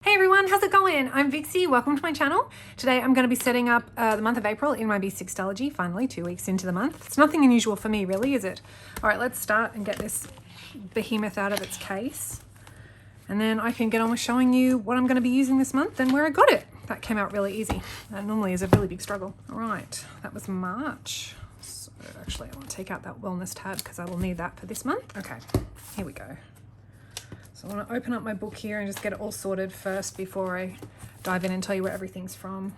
Hey everyone, how's it going? I'm Vixie, welcome to my channel. Today I'm going to be setting up the month of April in my B6 Stalogy, finally 2 weeks into the month. It's nothing unusual for me really, is it? Alright, let's start and get this behemoth out of its case. And then I can get on with showing you what I'm going to be using this month and where I got it. That came out really easy. That normally is a really big struggle. Alright, that was March. So actually I want to take out that wellness tab because I will need that for this month. Okay, here we go. So I want to open up my book here and just get it all sorted first before I dive in and tell you where everything's from.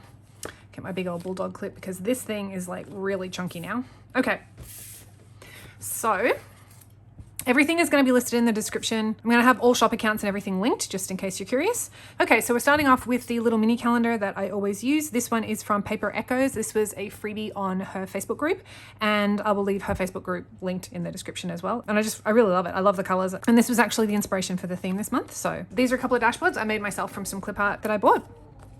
Get my big old bulldog clip because this thing is like really chunky now. Okay, so everything is going to be listed in the description. I'm going to have all shop accounts and everything linked just in case you're curious. Okay, so we're starting off with the little mini calendar that I always use. This one is from Paper Echoes. This was a freebie on her Facebook group and I will leave her Facebook group linked in the description as well. And I really love it. I love the colors. And this was actually the inspiration for the theme this month. So these are a couple of dashboards I made myself from some clip art that I bought.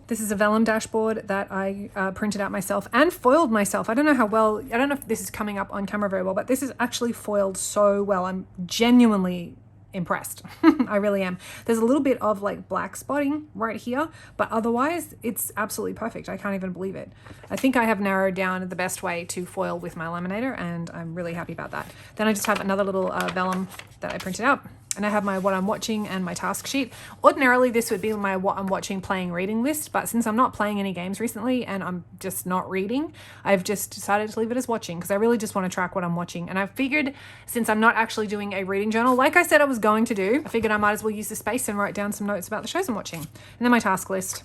This is a vellum dashboard that I printed out myself and foiled myself. I don't know how well, I don't know if this is coming up on camera very well, but this is actually foiled so well. I'm genuinely impressed. I really am. There's a little bit of like black spotting right here, but otherwise it's absolutely perfect. I can't even believe it. I think I have narrowed down the best way to foil with my laminator and I'm really happy about that. Then I just have another little vellum that I printed out. And I have my what I'm watching and my task sheet. Ordinarily, this would be my what I'm watching, playing, reading list, but since I'm not playing any games recently and I'm just not reading, I've just decided to leave it as watching because I really just want to track what I'm watching. And I figured since I'm not actually doing a reading journal, like I said I was going to do, I figured I might as well use the space and write down some notes about the shows I'm watching. And then my task list.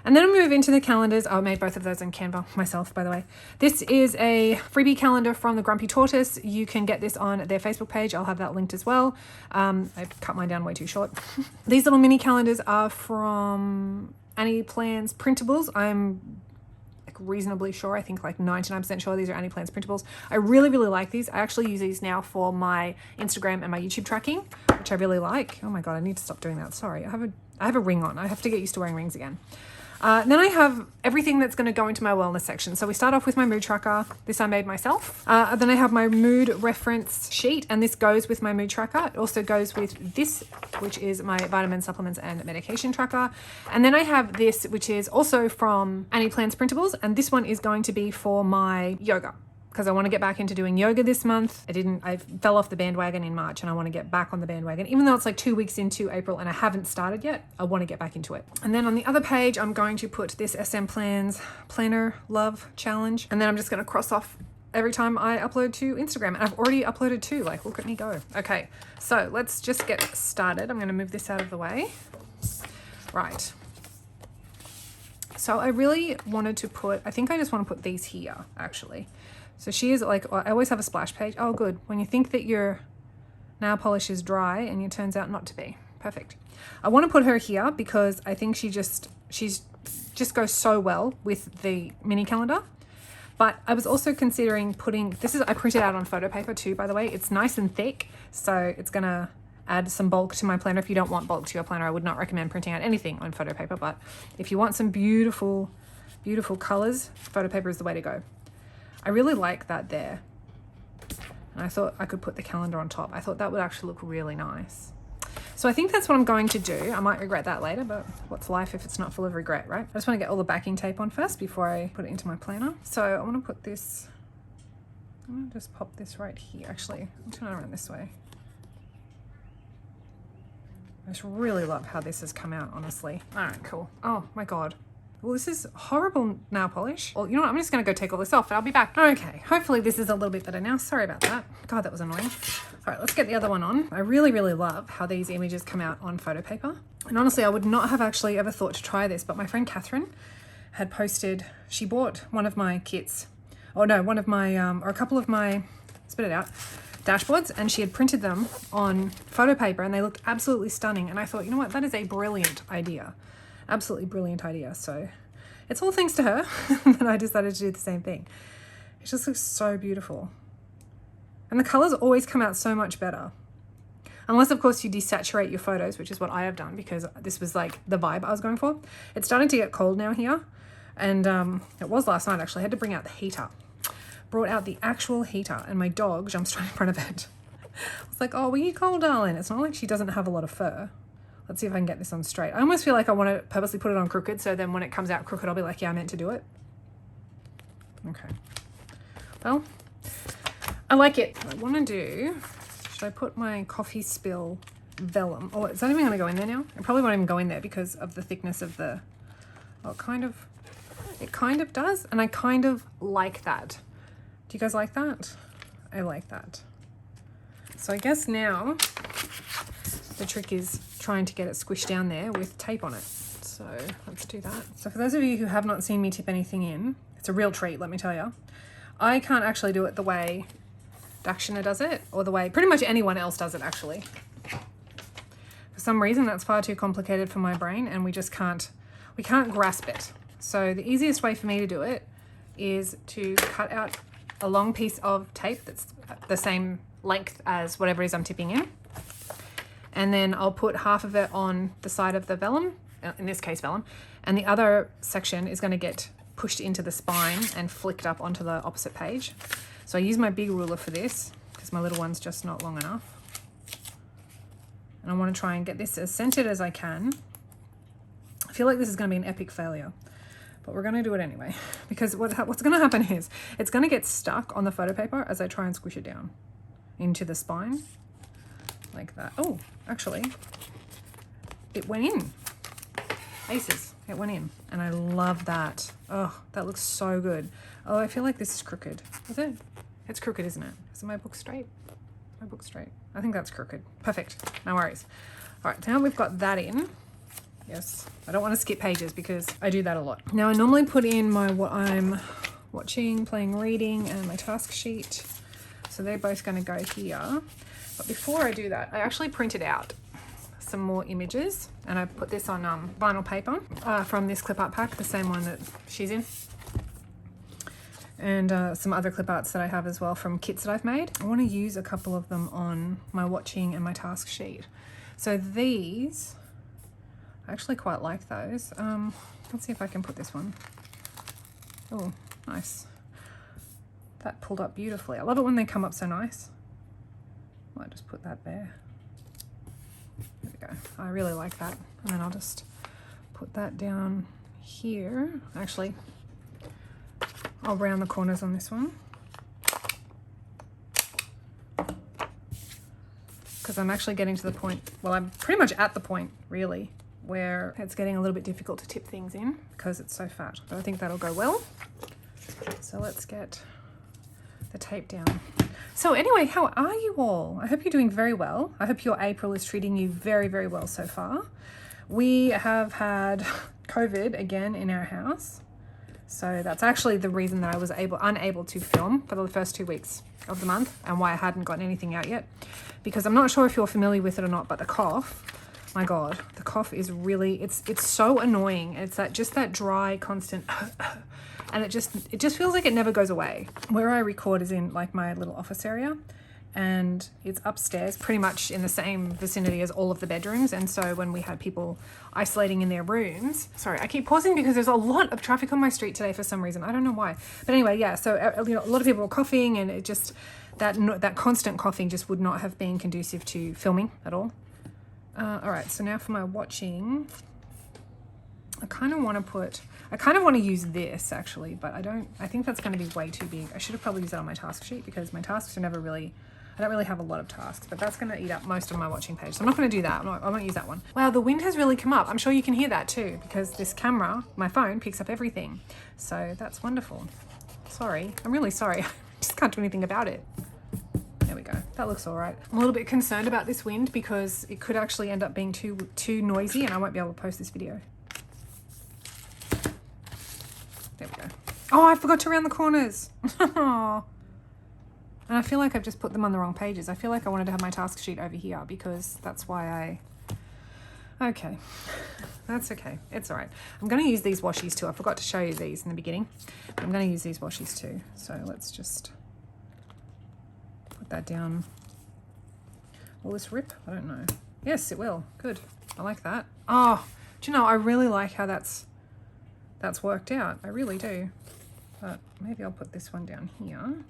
And then I move into the calendars. I made both of those in Canva myself, by the way. This is a freebie calendar from the Grumpy Tortoise. You can get this on their Facebook page. I'll have that linked as well. I've cut mine down way too short. These little mini calendars are from Annie Plans Printables. I'm like reasonably sure. I think like 99% sure these are Annie Plans Printables. I really, really like these. I actually use these now for my Instagram and my YouTube tracking, which I really like. Oh my God, I need to stop doing that. Sorry, I have a ring on. I have to get used to wearing rings again. Then I have everything that's going to go into my wellness section. So we start off with my mood tracker. This I made myself. Then I have my mood reference sheet, and this goes with my mood tracker. It also goes with this, which is my vitamin, supplements, and medication tracker. And then I have this, which is also from Annie Plans Printables, and this one is going to be for my yoga, because I want to get back into doing yoga this month. I fell off the bandwagon in March and I want to get back on the bandwagon. Even though it's like 2 weeks into April and I haven't started yet, I want to get back into it. And then on the other page, I'm going to put this SM Plans Planner Love Challenge. And then I'm just going to cross off every time I upload to Instagram. And I've already uploaded 2, like look at me go. Okay, so let's just get started. I'm going to move this out of the way. Right. So I really wanted to put, I think I just want to put these here actually. So she is like, I always have a splash page. Oh, good. When you think that your nail polish is dry and it turns out not to be. Perfect. I want to put her here because I think she's just goes so well with the mini calendar. But I was also considering putting, I printed out on photo paper too, by the way. It's nice and thick, so it's going to add some bulk to my planner. If you don't want bulk to your planner, I would not recommend printing out anything on photo paper. But if you want some beautiful, beautiful colors, photo paper is the way to go. I really like that there. And I thought I could put the calendar on top. I thought that would actually look really nice. So I think that's what I'm going to do. I might regret that later, but what's life if it's not full of regret, right? I just want to get all the backing tape on first before I put it into my planner. So I want to put this, I'm going to just pop this right here. Actually, I'll turn it around this way. I just really love how this has come out, honestly. All right, cool. Oh my God. Well, this is horrible nail polish. Well, you know what? I'm just going to go take all this off and I'll be back. Okay, hopefully this is a little bit better now. Sorry about that. God, that was annoying. All right, let's get the other one on. I really, really love how these images come out on photo paper. And honestly, I would not have actually ever thought to try this, but my friend Catherine had posted, she bought one of my kits. Oh no, one of my, or a couple of my, spit it out, dashboards, and she had printed them on photo paper and they looked absolutely stunning. And I thought, you know what? That is a brilliant idea. Absolutely brilliant idea. So it's all thanks to her that I decided to do the same thing. It just looks so beautiful. And the colors always come out so much better. Unless of course you desaturate your photos, which is what I have done because this was like the vibe I was going for. It's starting to get cold now here. And it was last night actually. I had to bring out the heater. Brought out the actual heater and my dog jumps right in front of it. I was like, oh, were you cold, darling? It's not like she doesn't have a lot of fur. Let's see if I can get this on straight. I almost feel like I want to purposely put it on crooked, so then when it comes out crooked, I'll be like, yeah, I meant to do it. Okay. Well, I like it. What I want to do, should I put my coffee spill vellum? Oh, is that even going to go in there now? It probably won't even go in there because of the thickness of the, oh, it kind of does. And I kind of like that. Do you guys like that? I like that. So I guess now the trick is trying to get it squished down there with tape on it. So let's do that. So for those of you who have not seen me tip anything in, it's a real treat, let me tell you. I can't actually do it the way Dakshina does it, or the way pretty much anyone else does it actually. For some reason that's far too complicated for my brain, and we can't grasp it. So the easiest way for me to do it is to cut out a long piece of tape that's the same length as whatever it is I'm tipping in. And then I'll put half of it on the side of the vellum, in this case vellum, and the other section is going to get pushed into the spine and flicked up onto the opposite page. So I use my big ruler for this because my little one's just not long enough. And I want to try and get this as centered as I can. I feel like this is going to be an epic failure, but we're going to do it anyway, because what's going to happen is it's going to get stuck on the photo paper as I try and squish it down into the spine like that. Oh, actually, it went in. Aces, it went in, and I love that. Oh, that looks so good. Oh, I feel like this is crooked. Is it? It's crooked, isn't it? Is my book straight? My book's straight. I think that's crooked. Perfect. No worries. All right, now we've got that in. Yes, I don't want to skip pages because I do that a lot. Now I normally put in my what I'm watching, playing, reading, and my task sheet. So they're both going to go here. But before I do that, I actually printed out some more images, and I put this on vinyl paper from this clip art pack, the same one that she's in. And some other clip arts that I have as well from kits that I've made. I want to use a couple of them on my watching and my task sheet. So these, I actually quite like those. Let's see if I can put this one. Oh, nice. That pulled up beautifully. I love it when they come up so nice. Might just put that there. There we go. I really like that. And then I'll just put that down here. Actually, I'll round the corners on this one, because I'm actually getting to the point, well, I'm pretty much at the point really where it's getting a little bit difficult to tip things in because it's so fat, but I think that'll go well. So let's get the tape down. So anyway, how are you all? I hope you're doing very well. I hope your April is treating you very, very well so far. We have had COVID again in our house. So that's actually the reason that I was unable to film for the first 2 weeks of the month, and why I hadn't gotten anything out yet. Because I'm not sure if you're familiar with it or not, but the cough, my God, the cough is really, it's so annoying. It's that dry, constant, and it just feels like it never goes away. Where I record is in like my little office area, and it's upstairs, pretty much in the same vicinity as all of the bedrooms. And so when we had people isolating in their rooms, sorry, I keep pausing because there's a lot of traffic on my street today for some reason. I don't know why. But anyway, yeah, so you know, a lot of people were coughing, and it just, that constant coughing just would not have been conducive to filming at all. All right, so now for my watching, I kind of want to use this actually, but I think that's going to be way too big. I should have probably used that on my task sheet, because my tasks are never really, I don't really have a lot of tasks, but that's going to eat up most of my watching page. So I'm not going to do that. I won't use that one. Wow, the wind has really come up. I'm sure you can hear that too, because this camera, my phone, picks up everything. So that's wonderful. Sorry, I'm really sorry. I just can't do anything about it. There we go. That looks all right. I'm a little bit concerned about this wind because it could actually end up being too noisy, and I won't be able to post this video. There we go. Oh, I forgot to round the corners. And I feel like I've just put them on the wrong pages. I feel like I wanted to have my task sheet over here, because that's why okay. That's okay. It's all right. I'm going to use these washies too. I forgot to show you these in the beginning. I'm going to use these washies too. So let's just put that down. Will this rip? I don't know. Yes, it will. Good. I like that. Oh, do you know, I really like how that's worked out. I really do. But maybe I'll put this one down here.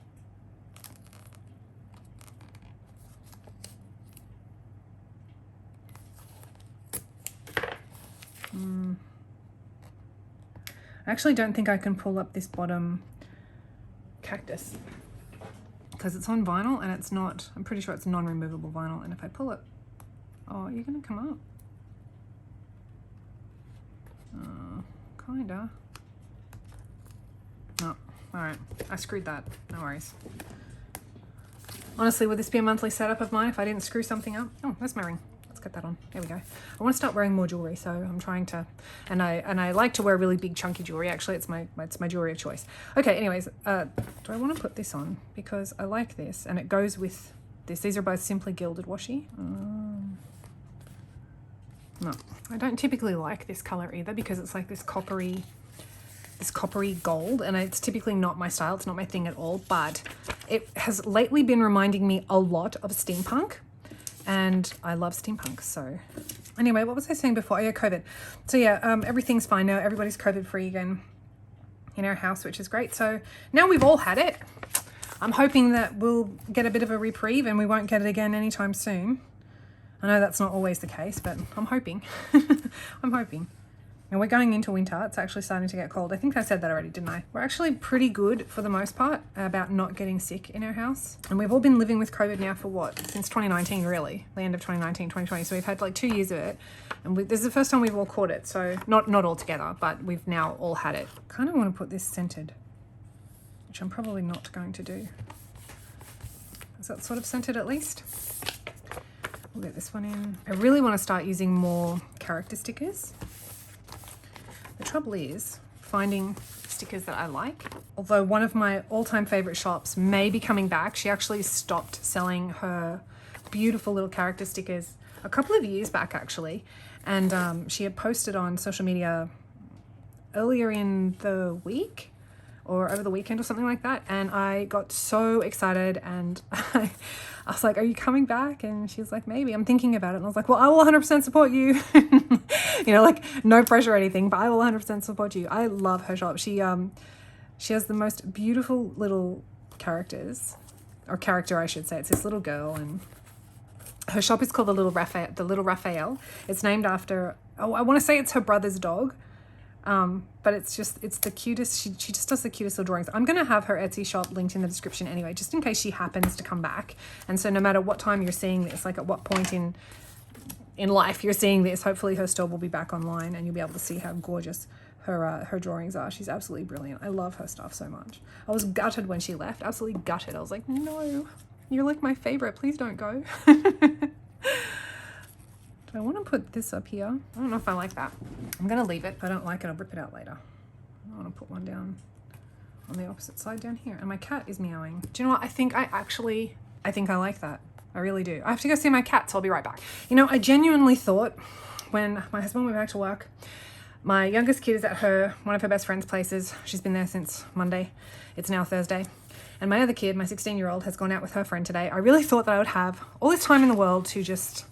I actually don't think I can pull up this bottom cactus because it's on vinyl and it's not, I'm pretty sure it's non-removable vinyl. And if I pull it, oh, you're gonna come up. Kinda. Oh, all right, I screwed that, no worries. Honestly, would this be a monthly setup of mine if I didn't screw something up? Oh, that's my ring. Let's get that on. There we go. I want to start wearing more jewelry, so I'm trying to, and I like to wear really big chunky jewelry. Actually, it's my jewelry of choice. Okay, anyways, do I want to put this on because I like this and it goes with this. These are both simply gilded washi. No, I don't typically like this color either because it's like this coppery gold, and it's typically not my style. It's not my thing at all, but it has lately been reminding me a lot of steampunk, and I love steampunk. So anyway, what was I saying before? Oh yeah, COVID. So yeah, everything's fine now. Everybody's COVID free again in our house, which is great. So now we've all had it. I'm hoping that we'll get a bit of a reprieve and we won't get it again anytime soon. I know that's not always the case, but I'm hoping. I'm hoping. And we're going into winter. It's actually starting to get cold. I think I said that already, didn't I? We're actually pretty good for the most part about not getting sick in our house. And we've all been living with COVID now for what? Since 2019, really. The end of 2019, 2020. So we've had like 2 years of it. And this is the first time we've all caught it. So not all together, but we've now all had it. Kind of want to put this scented, which I'm probably not going to do. Is that sort of scented at least? We'll get this one in. I really want to start using more character stickers. The trouble is finding stickers that I like. Although one of my all-time favorite shops may be coming back. She actually stopped selling her beautiful little character stickers a couple of years back actually. And she had posted on social media earlier in the week or over the weekend or something like that. And I got so excited and I was like, are you coming back? And she was like, maybe. I'm thinking about it. And I was like, well, I will 100% support you. You know, like no pressure or anything, but I will 100% support you. I love her shop. She has the most beautiful little characters, or character I should say. It's this little girl, and her shop is called the Little Raphael. It's named after, I want to say it's her brother's dog. But it's the cutest. She just does the cutest little drawings. I'm going to have her Etsy shop linked in the description anyway, just in case she happens to come back. And so no matter what time you're seeing this, like at what point in life you're seeing this, hopefully her store will be back online and you'll be able to see how gorgeous her drawings are. She's absolutely brilliant. I love her stuff so much. I was gutted when she left, absolutely gutted. I was like, no, you're like my favorite. Please don't go. I want to put this up here. I don't know if I like that. I'm going to leave it. If I don't like it, I'll rip it out later. I want to put one down on the opposite side down here. And my cat is meowing. Do you know what? I think I like that. I really do. I have to go see my cat, so I'll be right back. You know, I genuinely thought when my husband went back to work, my youngest kid is at one of her best friend's places. She's been there since Monday. It's now Thursday. And my other kid, my 16-year-old, has gone out with her friend today. I really thought that I would have all this time in the world to just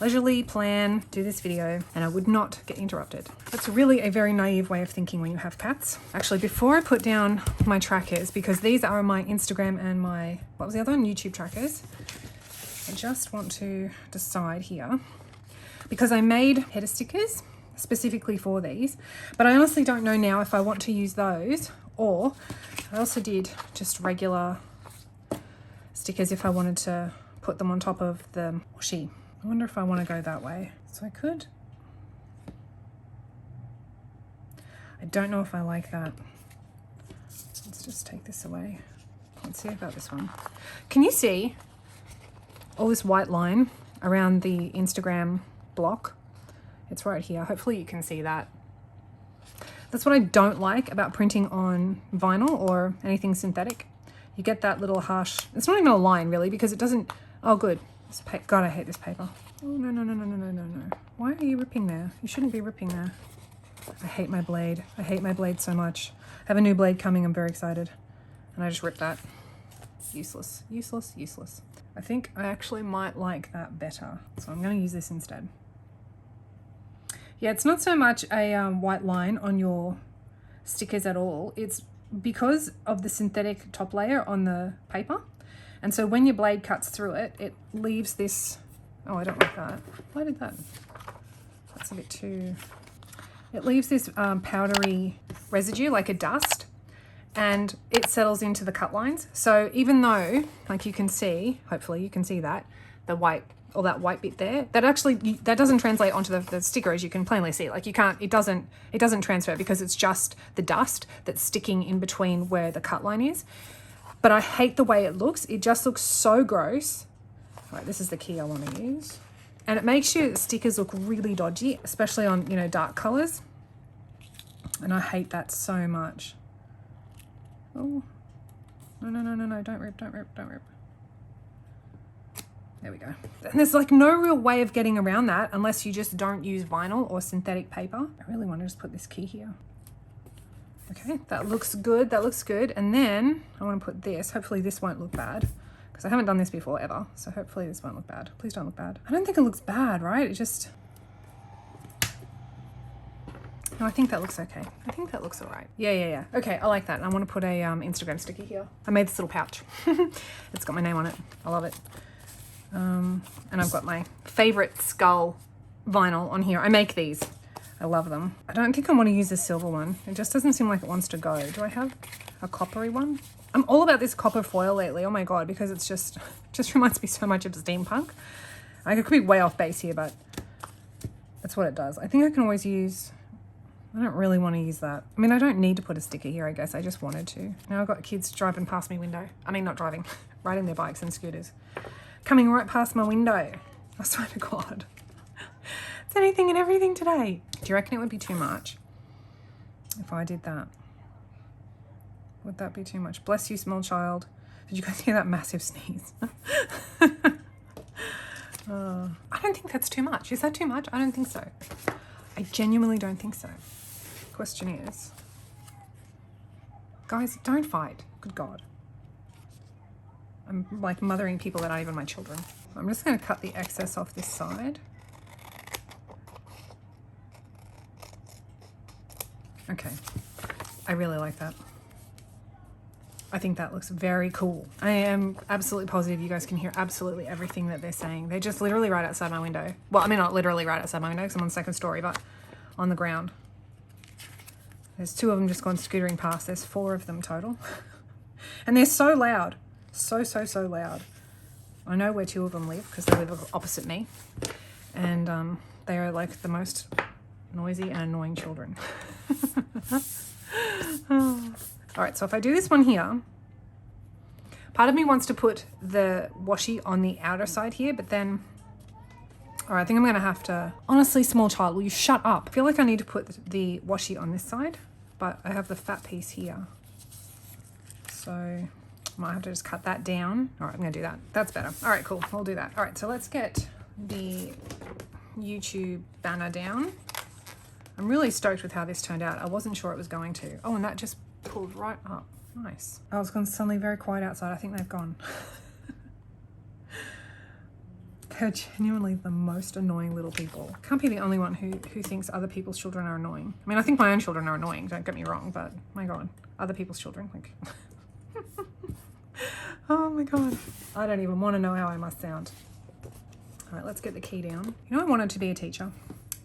leisurely plan, do this video, and I would not get interrupted. That's really a very naive way of thinking when you have cats. Actually, before I put down my trackers, because these are my Instagram and my, what was the other one? YouTube trackers. I just want to decide here, because I made header stickers specifically for these, but I honestly don't know now if I want to use those, or I also did just regular stickers if I wanted to put them on top of the washi. I wonder if I want to go that way. So I could. I don't know if I like that. Let's just take this away. Let's see about this one. Can you see all this white line around the Instagram block? It's right here. Hopefully you can see that. That's what I don't like about printing on vinyl or anything synthetic. You get that little harsh, it's not even a line really, because it doesn't, oh good. God, I hate this paper. Oh, no. Why are you ripping there? You shouldn't be ripping there. I hate my blade. I hate my blade so much. I have a new blade coming. I'm very excited. And I just ripped that. Useless. I think I actually might like that better. So I'm going to use this instead. Yeah, it's not so much a white line on your stickers at all. It's because of the synthetic top layer on the paper. And so when your blade cuts through it, it leaves this, oh, I don't like that. Why did that? That's a bit too, It leaves this powdery residue, like a dust, and it settles into the cut lines. So even though, like you can see, hopefully you can see that, the white, or that white bit there, that actually, that doesn't translate onto the sticker, as you can plainly see. Like you can't, it doesn't transfer because it's just the dust that's sticking in between where the cut line is. But I hate the way it looks. It just looks so gross. All right, this is the key I want to use. And it makes your stickers look really dodgy, especially on, you know, dark colors. And I hate that so much. Oh, no, don't rip. There we go. And there's like no real way of getting around that unless you just don't use vinyl or synthetic paper. I really want to just put this key here. Okay, that looks good, And then I want to put this, hopefully this won't look bad because I haven't done this before ever. So hopefully this won't look bad. Please don't look bad. I don't think it looks bad, right? It just, no, I think that looks okay. I think that looks all right. Yeah. Okay, I like that. And I want to put a Instagram sticker here. I made this little pouch. It's got my name on it. I love it. And I've got my favorite skull vinyl on here. I make these. I love them. I don't think I want to use the silver one. It just doesn't seem like it wants to go. Do I have a coppery one? I'm all about this copper foil lately. Oh my God, because it's just reminds me so much of steampunk. I could be way off base here, but that's what it does. I think I can always use, I don't really want to use that. I mean, I don't need to put a sticker here, I guess. I just wanted to. Now I've got kids driving past my window. I mean, not driving, riding their bikes and scooters. Coming right past my window. I swear to God. It's anything and everything today. Do you reckon it would be too much if I did that? Would that be too much? Bless you, small child. Did you guys hear that massive sneeze? I don't think that's too much. Is that too much? I don't think so. I genuinely don't think so. Question is, guys, don't fight. Good God. I'm like mothering people that aren't even my children. I'm just going to cut the excess off this side. Okay, I really like that. I think that looks very cool. I am absolutely positive you guys can hear absolutely everything that they're saying. They're just literally right outside my window. Well, I mean, not literally right outside my window because I'm on the second story, but on the ground. There's 2 of them just gone scootering past. There's 4 of them total. And they're so loud. So loud. I know where 2 of them live because they live opposite me. And they are like the most noisy and annoying children. All right, so if I do this one here, part of me wants to put the washi on the outer side here, but then, all right, I think I'm gonna have to, honestly, small child, will you shut up? I feel like I need to put the washi on this side, but I have the fat piece here. So I might have to just cut that down. All right, I'm gonna do that. That's better. All right, cool, I'll do that. All right, so let's get the YouTube banner down. I'm really stoked with how this turned out. I wasn't sure it was going to. Oh, and that just pulled right up. Nice. I was going suddenly very quiet outside. I think they've gone. They're genuinely the most annoying little people. Can't be the only one who thinks other people's children are annoying. I mean, I think my own children are annoying, don't get me wrong, but my God, other people's children, like, oh my God. I don't even want to know how I must sound. All right, let's get the key down. You know, I wanted to be a teacher.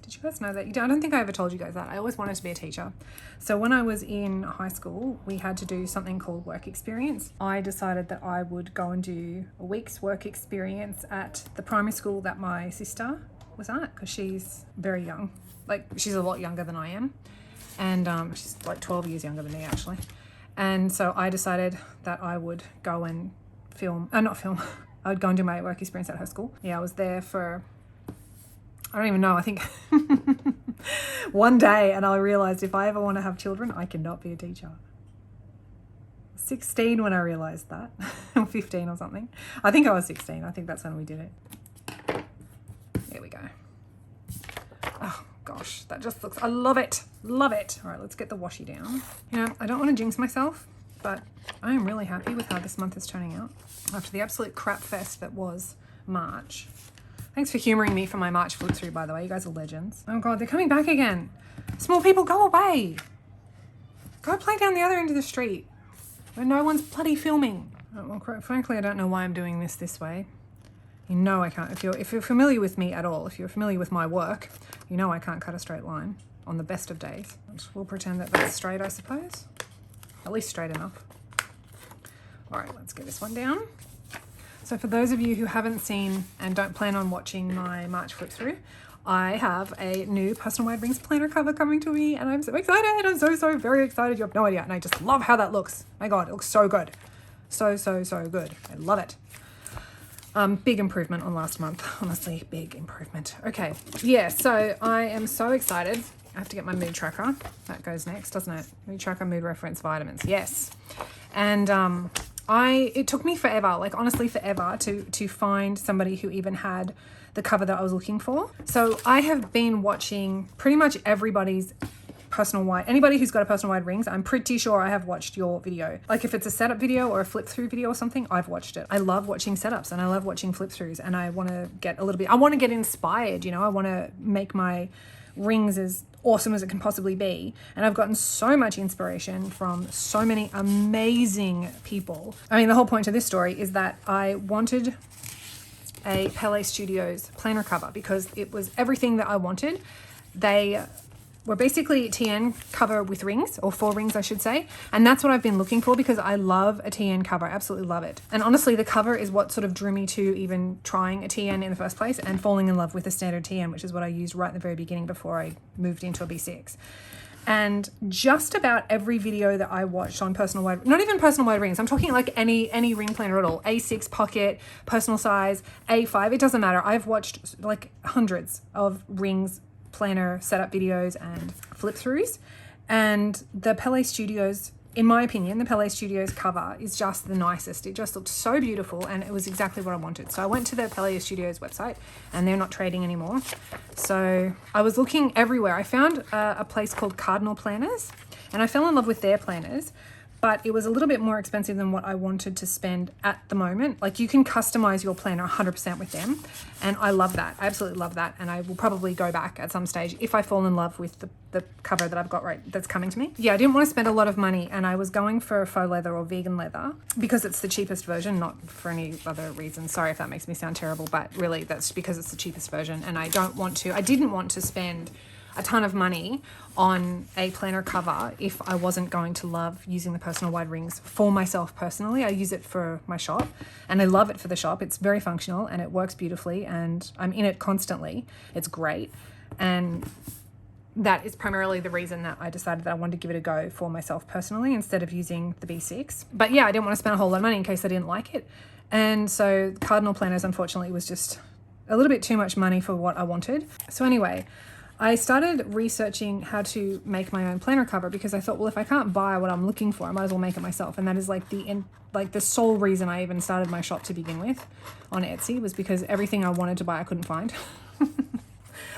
Did you guys know that? I don't think I ever told you guys that. I always wanted to be a teacher. So when I was in high school, we had to do something called work experience. I decided that I would go and do a week's work experience at the primary school that my sister was at, because she's very young. Like, she's a lot younger than I am. And she's like 12 years younger than me, actually. And so I decided that I would go and I would go and do my work experience at her school. Yeah, I was there for, I don't even know, I think one day, and I realized if I ever want to have children, I cannot be a teacher. 16 when I realized that, or 15 or something. I think I was 16. I think that's when we did it. There we go. Oh gosh, that just looks, I love it. Love it. All right, let's get the washi down. You know, I don't want to jinx myself, but I am really happy with how this month is turning out. After the absolute crap fest that was March. Thanks for humouring me for my March flip through, by the way. You guys are legends. Oh God, they're coming back again. Small people, go away. Go play down the other end of the street where no one's bloody filming. Oh, well, frankly, I don't know why I'm doing this way. You know I can't. If you're familiar with me at all, if you're familiar with my work, you know I can't cut a straight line. on the best of days. We'll pretend that that's straight, I suppose. At least straight enough. All right, let's get this one down. So for those of you who haven't seen and don't plan on watching my March flip through, I have a new Personal Wide Rings planner cover coming to me, and I'm so excited. I'm so very excited. You have no idea. And I just love how that looks. My God, it looks so good. So good. I love it. Big improvement on last month. Honestly, big improvement. Okay. Yeah, so I am so excited. I have to get my mood tracker. That goes next, doesn't it? Mood tracker, mood reference, vitamins. Yes. And it took me forever, like honestly forever, to find somebody who even had the cover that I was looking for. So I have been watching pretty much everybody's anybody who's got a Personal Wide Rings, I'm pretty sure I have watched your video. Like if it's a setup video or a flip through video or something, I've watched it. I love watching setups and I love watching flip throughs, and I want to get I want to get inspired, you know, I want to make my rings as awesome as it can possibly be. And I've gotten so much inspiration from so many amazing people. I mean, the whole point of this story is that I wanted a Pele Studios planner cover because it was everything that I wanted. They were basically TN cover with rings, or 4 rings I should say, and that's what I've been looking for because I love a TN cover. I absolutely love it. And honestly, the cover is what sort of drew me to even trying a TN in the first place and falling in love with the standard TN, which is what I used right in the very beginning before I moved into a B6. And just about every video that I watched on Personal Wide, not even Personal Wide Rings, I'm talking like any ring planner at all, A6, pocket, personal size, A5, it doesn't matter. I've watched like hundreds of rings planner setup videos and flip throughs, and the Pele Studios, in my opinion, the Pele Studios cover is just the nicest. It just looked so beautiful and it was exactly what I wanted. So I went to the Pele Studios website and they're not trading anymore. So I was looking everywhere. I found a place called Cardinal Planners and I fell in love with their planners, but it was a little bit more expensive than what I wanted to spend at the moment. Like you can customize your planner 100% with them. And I love that. I absolutely love that. And I will probably go back at some stage if I fall in love with the cover that I've got that's coming to me. Yeah, I didn't want to spend a lot of money and I was going for faux leather or vegan leather because it's the cheapest version, not for any other reason. Sorry if that makes me sound terrible, but really that's because it's the cheapest version. And I didn't want to spend a ton of money on a planner cover if I wasn't going to love using the Personal Wide Rings for myself personally. I use it for my shop and I love it for the shop. It's very functional and it works beautifully and I'm in it constantly. It's great. And that is primarily the reason that I decided that I wanted to give it a go for myself personally instead of using the B6. But yeah, I didn't want to spend a whole lot of money in case I didn't like it. And so Cardinal Planners, unfortunately, was just a little bit too much money for what I wanted. So anyway, I started researching how to make my own planner cover because I thought, well, if I can't buy what I'm looking for, I might as well make it myself. And that is like the sole reason I even started my shop to begin with on Etsy, was because everything I wanted to buy I couldn't find.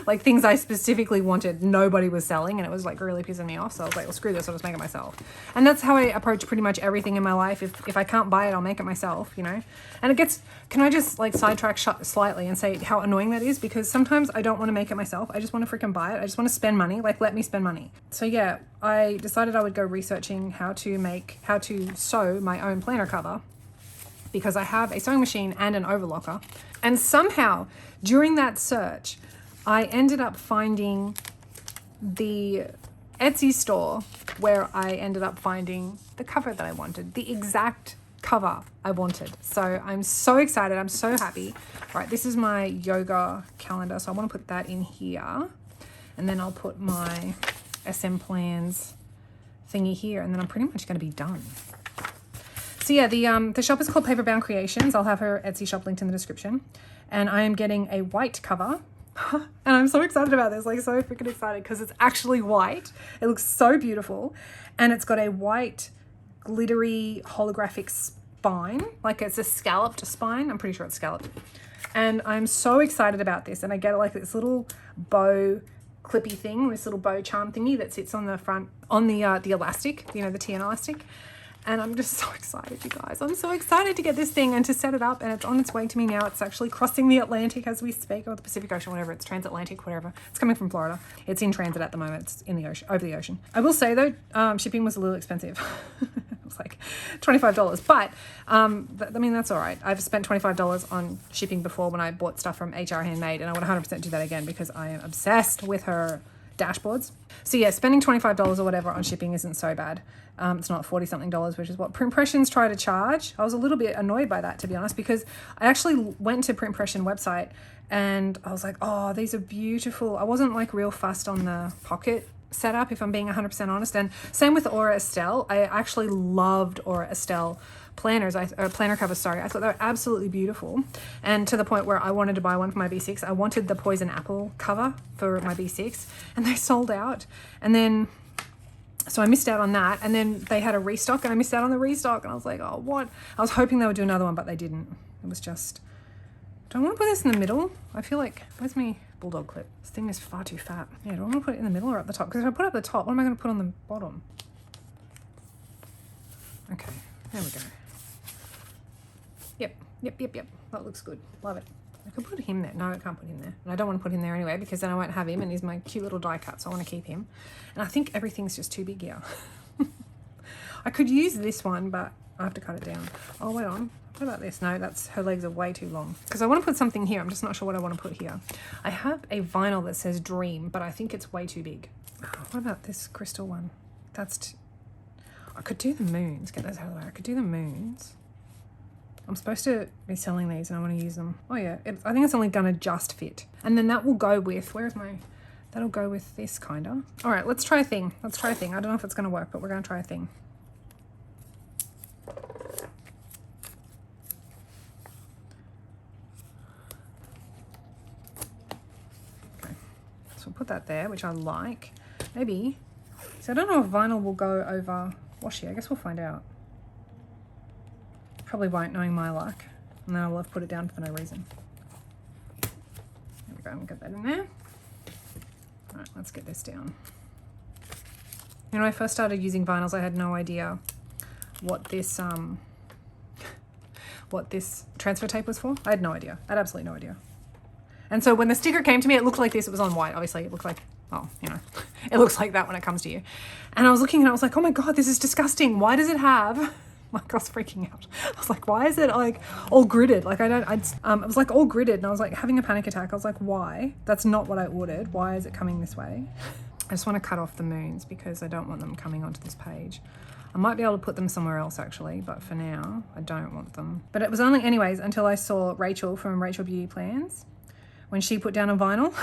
Like things I specifically wanted, nobody was selling, and it was like really pissing me off. So I was like, well, screw this, I'll just make it myself. And that's how I approach pretty much everything in my life. If I can't buy it, I'll make it myself, you know? And it gets, can I just like sidetrack slightly and say how annoying that is? Because sometimes I don't want to make it myself. I just want to freaking buy it. I just want to spend money. Like, let me spend money. So yeah, I decided I would go researching how to sew my own planner cover, because I have a sewing machine and an overlocker. And somehow during that search, I ended up finding the Etsy store where I ended up finding the cover that I wanted, the exact cover I wanted. So I'm so excited. I'm so happy. All right, this is my yoga calendar. So I want to put that in here. And then I'll put my SM plans thingy here. And then I'm pretty much going to be done. So yeah, the shop is called Paperbound Creations. I'll have her Etsy shop linked in the description. And I am getting a white cover. And I'm so excited about this, like so freaking excited, because it's actually white. It looks so beautiful. And it's got a white glittery holographic spine. Like it's a scalloped spine. I'm pretty sure it's scalloped. And I'm so excited about this. And I get like this little bow clippy thing, this little bow charm thingy that sits on the front, on the elastic, you know, the TN elastic. And I'm just so excited, you guys. I'm so excited to get this thing and to set it up, and it's on its way to me now. It's actually crossing the Atlantic as we speak, or the Pacific Ocean, whatever. It's transatlantic, whatever. It's coming from Florida. It's in transit at the moment. It's in the ocean, over the ocean. I will say though, shipping was a little expensive. It was like $25, but I mean, that's all right. I've spent $25 on shipping before when I bought stuff from HR Handmade, and I would 100% do that again because I am obsessed with her dashboards. So yeah, spending $25 or whatever on shipping isn't so bad. It's not $40-something, which is what Printpressions try to charge. I was a little bit annoyed by that, to be honest, because I actually went to Printpression website and I was like, oh, these are beautiful. I wasn't like real fussed on the pocket setup, if I'm being 100% honest. And same with Aura Estelle. I actually loved Aura Estelle planners, planner covers, sorry. I thought they were absolutely beautiful. And to the point where I wanted to buy one for my B6. I wanted the Poison Apple cover for my B6 and they sold out. And then, so I missed out on that. And then they had a restock and I missed out on the restock. And I was like, oh, what? I was hoping they would do another one, but they didn't. It was just, do I want to put this in the middle? I feel like, where's my bulldog clip? This thing is far too fat. Yeah, do I want to put it in the middle or up the top? Because if I put it up the top, what am I going to put on the bottom? Okay, there we go. Yep. That looks good. Love it. I could put him there. No, I can't put him there. And I don't want to put him there anyway because then I won't have him and he's my cute little die cut, so I want to keep him. And I think everything's just too big here. I could use this one, but I have to cut it down. Oh, wait on. What about this? No, that's, her legs are way too long. Because I want to put something here. I'm just not sure what I want to put here. I have a vinyl that says Dream, but I think it's way too big. Oh, what about this crystal one? That's... I could do the moons. Get those out of the way. I could do the moons. I'm supposed to be selling these and I want to use them. Oh yeah, I think it's only gonna just fit. And then that will go with, where's my, that'll go with this kinda. All right, let's try a thing. I don't know if it's gonna work, but we're gonna try a thing. Okay, so we'll put that there, which I like. Maybe, so I don't know if vinyl will go over washi. I guess we'll find out. Probably won't, knowing my luck. And then I will have put it down for no reason. There we go, and get that in there. All right, let's get this down. When I first started using vinyls, I had no idea what this transfer tape was for. I had no idea. I had absolutely no idea. And so when the sticker came to me, it looked like this. It was on white, obviously. It looked like, oh, you know, it looks like that when it comes to you. And I was looking and I was like, oh my God, this is disgusting. Why does it have... Like I was freaking out. I was like, why is it like all gridded? Like it was like all gridded and I was like having a panic attack. I was like, why? That's not what I ordered. Why is it coming this way? I just want to cut off the moons because I don't want them coming onto this page. I might be able to put them somewhere else actually, but for now I don't want them. But it was only anyways until I saw Rachel from Rachel Beauty Plans when she put down a vinyl.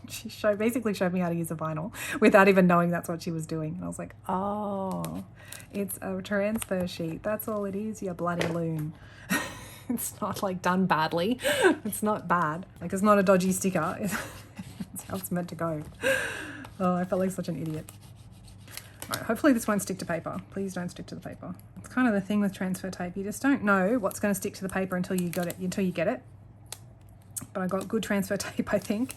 She basically showed me how to use a vinyl without even knowing that's what she was doing. And I was like, oh, it's a transfer sheet. That's all it is, you bloody loon. It's not like done badly. It's not bad. Like it's not a dodgy sticker. It's how it's meant to go. Oh, I felt like such an idiot. All right, hopefully this won't stick to paper. Please don't stick to the paper. It's kind of the thing with transfer tape. You just don't know what's going to stick to the paper until you get it. But I got good transfer tape, I think.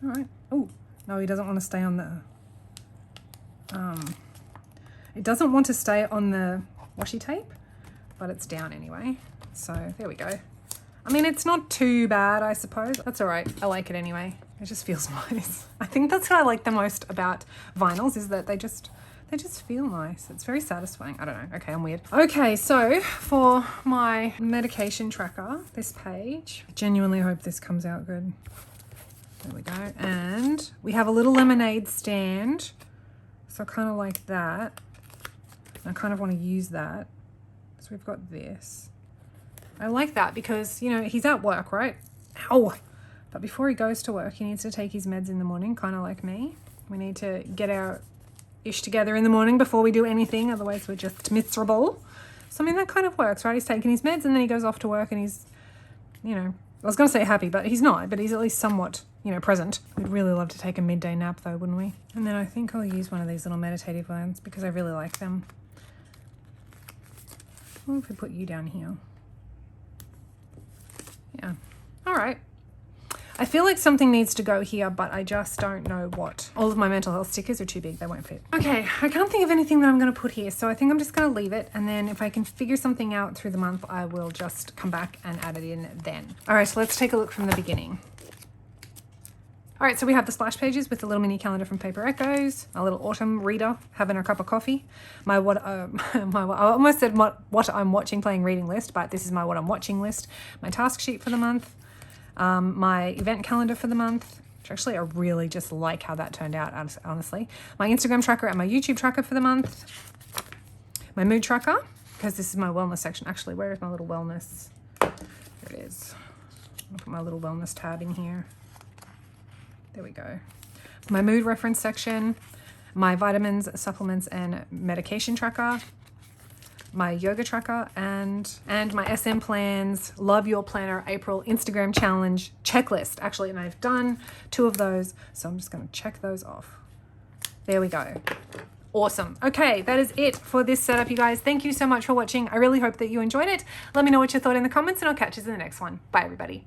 All right. Oh, no, he doesn't want to stay on the, it doesn't want to stay on the washi tape, but it's down anyway. So there we go. I mean, it's not too bad, I suppose. That's all right. I like it anyway. It just feels nice. I think that's what I like the most about vinyls is that they just feel nice. It's very satisfying. I don't know. Okay, I'm weird. Okay, so for my medication tracker, this page, I genuinely hope this comes out good. There we go. And we have a little lemonade stand. So I kind of like that. I kind of want to use that. So we've got this. I like that because, you know, he's at work, right? Ow! But before he goes to work, he needs to take his meds in the morning, kind of like me. We need to get our ish together in the morning before we do anything. Otherwise, we're just miserable. So, I mean, that kind of works, right? He's taking his meds and then he goes off to work and he's, you know, I was going to say happy, but he's not. But he's at least somewhat, you know, present. We'd really love to take a midday nap though, wouldn't we? And then I think I'll use one of these little meditative ones because I really like them. What if we put you down here? Yeah. All right. I feel like something needs to go here, but I just don't know what. All of my mental health stickers are too big. They won't fit. Okay, I can't think of anything that I'm going to put here, so I think I'm just going to leave it. And then if I can figure something out through the month, I will just come back and add it in then. All right, so let's take a look from the beginning. All right, so we have the splash pages with the little mini calendar from Paper Echoes, a little autumn reader, having a cup of coffee, my I almost said what I'm watching, playing, reading list, but this is my what I'm watching list, my task sheet for the month, my event calendar for the month, which actually I really just like how that turned out, honestly, my Instagram tracker and my YouTube tracker for the month, my mood tracker, because this is my wellness section. Actually, where is my little wellness? Here it is. I'll put my little wellness tab in here. There we go. My mood reference section, my vitamins, supplements, and medication tracker, my yoga tracker, and my SM plans, Love Your Planner April Instagram challenge checklist. Actually, and I've done 2 of those, so I'm just going to check those off. There we go. Awesome. Okay, that is it for this setup, you guys. Thank you so much for watching. I really hope that you enjoyed it. Let me know what you thought in the comments, and I'll catch you in the next one. Bye, everybody.